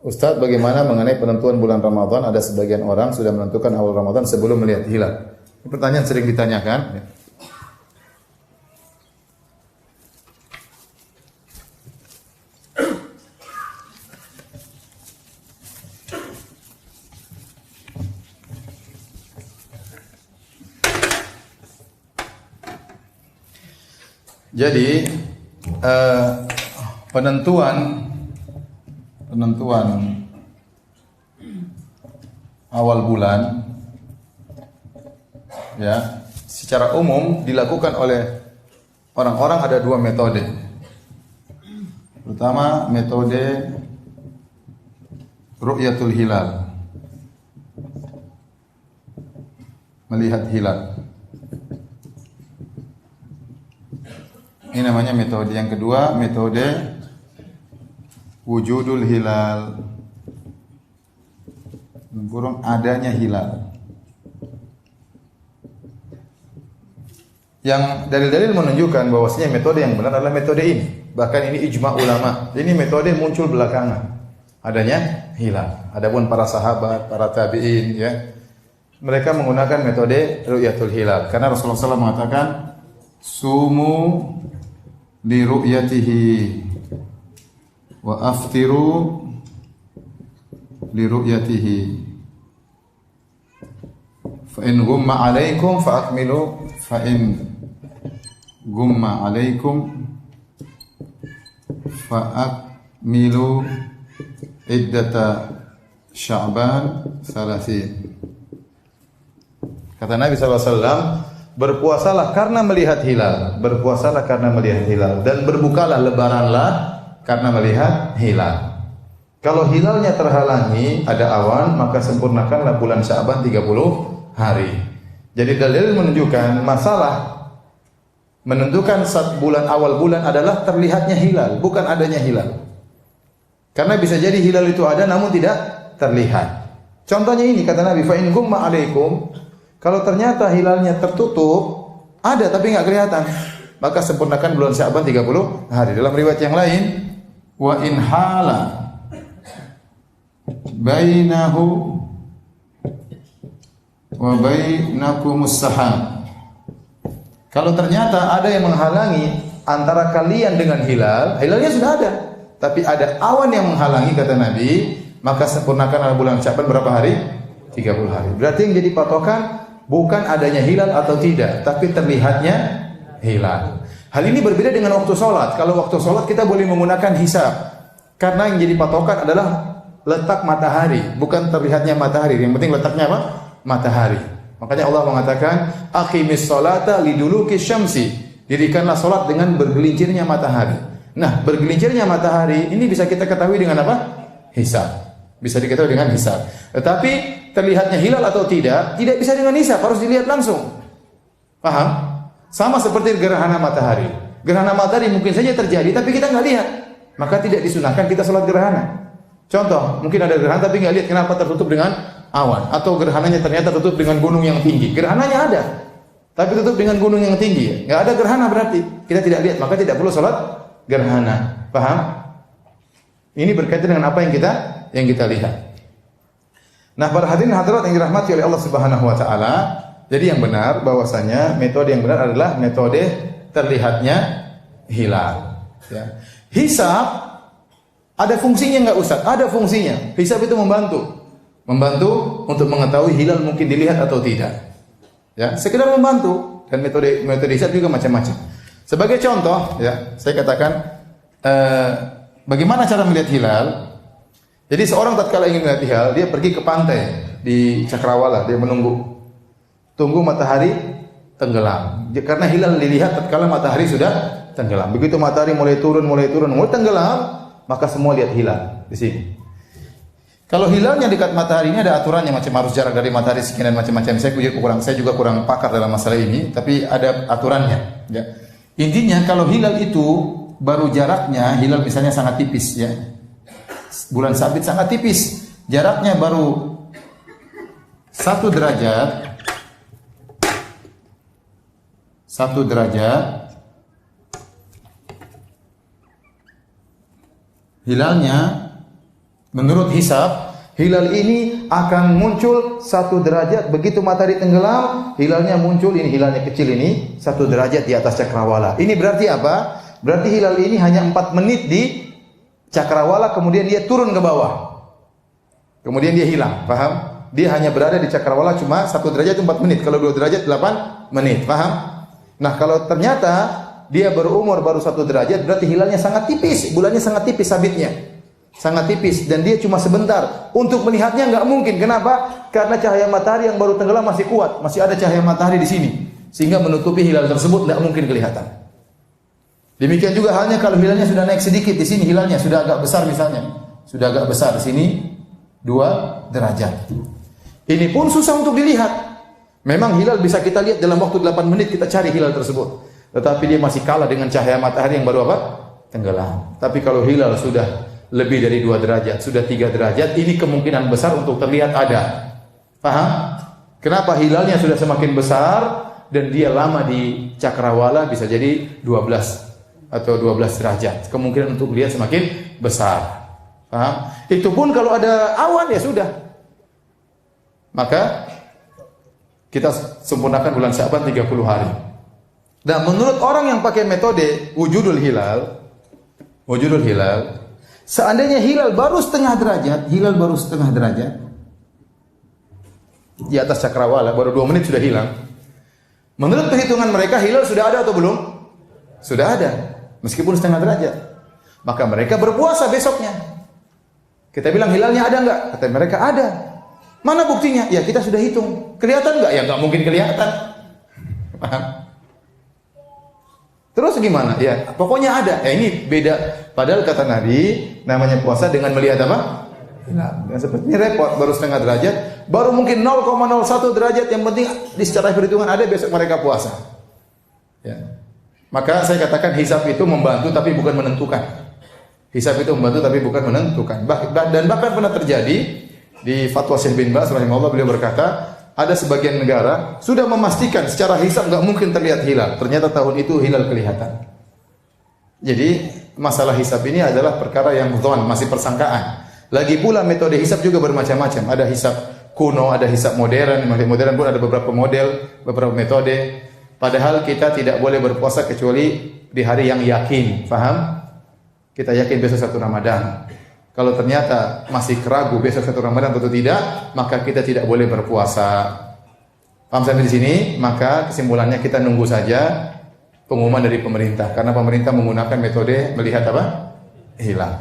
Ustaz, bagaimana mengenai penentuan bulan Ramadan? Ada sebagian orang sudah menentukan awal Ramadan sebelum melihat hilal. Ini pertanyaan sering ditanyakan. Jadi penentuan awal bulan ya secara umum dilakukan oleh orang-orang ada dua metode. Pertama, metode ru'yatul hilal, melihat hilal. Ini namanya metode. Yang kedua, metode wujudul hilal, burung adanya hilal. Yang dalil-dalil menunjukkan bahwasanya metode yang benar adalah metode ini. Bahkan ini ijma' ulama. Ini metode muncul belakangan adanya hilal. Adapun para sahabat, para tabi'in ya, mereka menggunakan metode ru'yatul hilal karena Rasulullah SAW mengatakan sumu li ru'yatihi wa aftiru li ru'yatihi fa in ghumma 'alaikum fa akmilu fa in ghumma 'alaikum fa akmilu iddata Sya'ban 30. Kata Nabi SAW, berpuasalah karena melihat hilal, berpuasalah karena melihat hilal, dan berbukalah, lebaranlah karena melihat hilal. Kalau hilalnya terhalangi, ada awan, maka sempurnakanlah bulan Sya'ban 30 hari. Jadi dalil menunjukkan masalah menentukan bulan awal bulan adalah terlihatnya hilal, bukan adanya hilal. Karena bisa jadi hilal itu ada namun tidak terlihat. Contohnya ini kata Nabi, fa in gumma alaikum, kalau ternyata hilalnya tertutup, ada tapi enggak kelihatan, maka sempurnakan bulan Sya'ban 30 hari. Dalam riwayat yang lain, wa in hala bainahu wa bainakumus saham. Kalau ternyata ada yang menghalangi antara kalian dengan hilal, hilalnya sudah ada, tapi ada awan yang menghalangi kata Nabi, maka sempurnakan bulan Sya'ban berapa hari? 30 hari. Berarti yang jadi patokan bukan adanya hilal atau tidak, tapi terlihatnya hilal. Hal ini berbeda dengan waktu sholat. Kalau waktu sholat kita boleh menggunakan hisab, karena yang jadi patokan adalah letak matahari, bukan terlihatnya matahari. Yang penting letaknya apa? Matahari. Makanya Allah mengatakan, aqimis sholata liduluki syamsi. Dirikanlah sholat dengan bergelincirnya matahari. Nah, bergelincirnya matahari ini bisa kita ketahui dengan apa? Hisab. Bisa diketahui dengan hisab. Tetapi terlihatnya hilal atau tidak bisa dengan hisab, harus dilihat langsung. Paham? Sama seperti gerhana matahari. Gerhana matahari mungkin saja terjadi, tapi kita nggak lihat. Maka tidak disunahkan kita sholat gerhana. Contoh, mungkin ada gerhana tapi nggak lihat, kenapa tertutup dengan awan? Atau gerhananya ternyata tertutup dengan gunung yang tinggi. Gerhananya ada, tapi tutup dengan gunung yang tinggi. Nggak ada gerhana berarti kita tidak lihat, maka tidak perlu sholat gerhana. Paham? Ini berkaitan dengan apa yang kita lihat. Nah, para hadirin hadirat yang dirahmati oleh Allah Subhanahu wa taala, jadi yang benar bahwasanya metode yang benar adalah metode terlihatnya hilal. Ya. Hisab ada fungsinya enggak Ustaz? Ada fungsinya. Hisab itu membantu untuk mengetahui hilal mungkin dilihat atau tidak. Ya, sekedar membantu, dan metode hisab juga macam-macam. Sebagai contoh, ya, saya katakan bagaimana cara melihat hilal. Jadi seorang tatkala ingin melihat hilal, dia pergi ke pantai di Cakrawala, dia tunggu matahari tenggelam. Karena hilal dilihat tatkala matahari sudah tenggelam. Begitu matahari mulai turun, mulai tenggelam, maka semua lihat hilal di sini. Kalau hilalnya dekat matahari, ini ada aturannya, macam harus jarak dari matahari sekian dan macam-macam. Saya juga kurang pakar dalam masalah ini, tapi ada aturannya. Ya. Intinya kalau hilal itu baru jaraknya, hilal misalnya sangat tipis, ya. Bulan sabit sangat tipis, jaraknya baru 1 derajat, hilalnya Menurut hisab, hilal ini akan muncul 1 derajat. Begitu matahari tenggelam, hilalnya muncul, ini hilalnya kecil ini, 1 derajat di atas cakrawala. Ini berarti apa? Berarti hilal ini hanya 4 menit di cakrawala, kemudian dia turun ke bawah. Kemudian dia hilang, paham? Dia hanya berada di cakrawala cuma 1 derajat itu 4 menit. Kalau 2 derajat 8 menit, paham? Nah, kalau ternyata dia berumur baru 1 derajat, berarti hilalnya sangat tipis, bulannya sangat tipis sabitnya. Sangat tipis dan dia cuma sebentar. Untuk melihatnya enggak mungkin. Kenapa? Karena cahaya matahari yang baru tenggelam masih kuat, masih ada cahaya matahari di sini, sehingga menutupi hilal tersebut enggak mungkin kelihatan. Demikian juga halnya kalau hilalnya sudah naik sedikit di sini, hilalnya sudah agak besar misalnya. Sudah agak besar di sini 2 derajat. Ini pun susah untuk dilihat. Memang hilal bisa kita lihat dalam waktu 8 menit kita cari hilal tersebut. Tetapi dia masih kalah dengan cahaya matahari yang baru apa? Tenggelam. Tapi kalau hilal sudah lebih dari 2 derajat, sudah 3 derajat, ini kemungkinan besar untuk terlihat ada. Paham? Kenapa hilalnya sudah semakin besar dan dia lama di cakrawala, bisa jadi 12 atau 12 derajat. Kemungkinan untuk lihat semakin besar. Paham? Itu pun kalau ada awan ya sudah. Maka kita sempurnakan bulan Sya'ban 30 hari. Dan menurut orang yang pakai metode wujudul hilal, seandainya hilal baru setengah derajat di atas cakrawala, baru 2 menit sudah hilang. Menurut perhitungan mereka hilal sudah ada atau belum? Sudah ada, meskipun setengah derajat. Maka mereka berpuasa besoknya. Kita bilang hilalnya ada enggak? Kata mereka ada. Mana buktinya? Ya kita sudah hitung. Kelihatan enggak? Ya enggak mungkin kelihatan. Paham? Terus gimana? Ya, pokoknya ada. Ya ini beda. Padahal kata Nabi, namanya puasa dengan melihat apa? Hilal. Dan seperti ini repot, baru setengah derajat, baru mungkin 0,01 derajat, yang penting di secara perhitungan ada, besok mereka puasa. Ya. Maka saya katakan hisab itu membantu tapi bukan menentukan. Hisab itu membantu tapi bukan menentukan. Dan bahkan pernah terjadi di fatwa Syekh bin Baz rahimahullah, beliau berkata, ada sebagian negara sudah memastikan secara hisab nggak mungkin terlihat hilal. Ternyata tahun itu hilal kelihatan. Jadi masalah hisab ini adalah perkara yang dhon, masih persangkaan. Lagi pula metode hisab juga bermacam-macam. Ada hisab kuno, ada hisab modern. Modern pun ada beberapa model, beberapa metode. Padahal kita tidak boleh berpuasa kecuali di hari yang yakin. Paham? Kita yakin besok 1 Ramadan. Kalau ternyata masih ragu besok 1 Ramadan atau tidak, maka kita tidak boleh berpuasa. Paham sampai di sini? Maka kesimpulannya kita nunggu saja pengumuman dari pemerintah, karena pemerintah menggunakan metode melihat apa? Hilal.